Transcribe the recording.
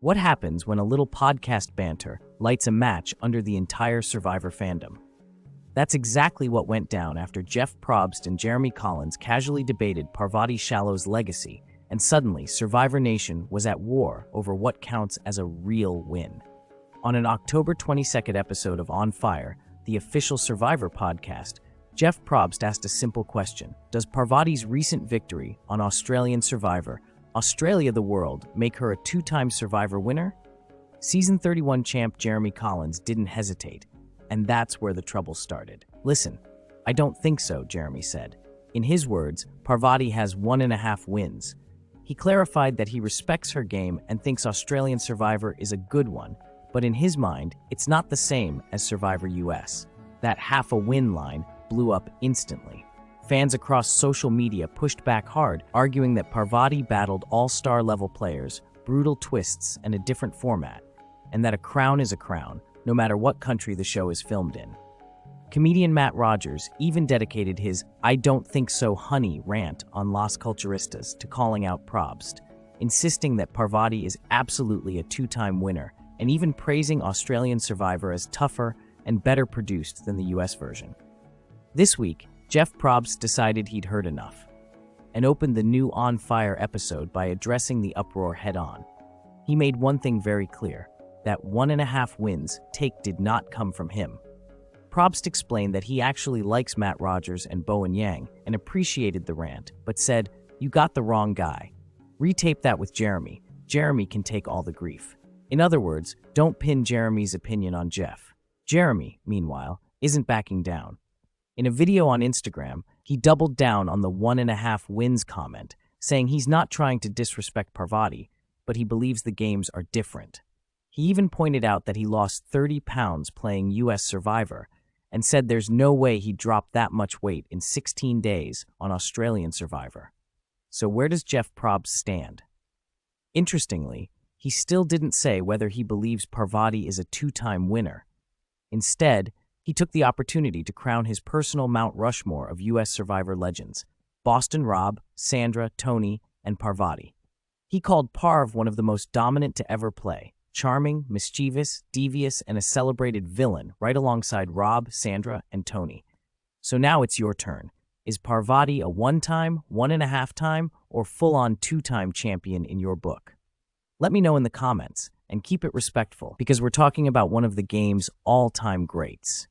What happens when a little podcast banter lights a match under the entire Survivor fandom? That's exactly what went down after Jeff Probst and Jeremy Collins casually debated Parvati Shallow's legacy, and suddenly Survivor Nation was at war over what counts as a real win. On an October 22nd episode of On Fire, the official Survivor podcast, Jeff Probst asked a simple question. Does Parvati's recent victory on Australian Survivor, Australia the World, make her a two-time Survivor winner? Season 31 champ Jeremy Collins didn't hesitate, and that's where the trouble started. Listen, I don't think so, Jeremy said. In his words, Parvati has 1.5 wins. He clarified that he respects her game and thinks Australian Survivor is a good one, but in his mind, it's not the same as Survivor US. That half-a-win line blew up instantly. Fans across social media pushed back hard, arguing that Parvati battled all-star level players, brutal twists, and a different format, and that a crown is a crown, no matter what country the show is filmed in. Comedian Matt Rogers even dedicated his "I don't think so, honey" rant on Las Culturistas to calling out Probst, insisting that Parvati is absolutely a two-time winner, and even praising Australian Survivor as tougher and better produced than the US version. This week, Jeff Probst decided he'd heard enough and opened the new On Fire episode by addressing the uproar head-on. He made one thing very clear, that 1.5 wins take did not come from him. Probst explained that he actually likes Matt Rogers and Bowen Yang and appreciated the rant, but said, "You got the wrong guy. Retape that with Jeremy. Jeremy can take all the grief." In other words, don't pin Jeremy's opinion on Jeff. Jeremy, meanwhile, isn't backing down. In a video on Instagram, he doubled down on the 1.5 wins comment, saying he's not trying to disrespect Parvati, but he believes the games are different. He even pointed out that he lost 30 pounds playing US Survivor and said there's no way he dropped that much weight in 16 days on Australian Survivor. So where does Jeff Probst stand? Interestingly, he still didn't say whether he believes Parvati is a two-time winner. Instead, he took the opportunity to crown his personal Mount Rushmore of US Survivor legends: Boston Rob, Sandra, Tony, and Parvati. He called Parv one of the most dominant to ever play, charming, mischievous, devious, and a celebrated villain right alongside Rob, Sandra, and Tony. So now it's your turn. Is Parvati a one-time, 1.5-time, or full-on two-time champion in your book? Let me know in the comments, and keep it respectful, because we're talking about one of the game's all-time greats.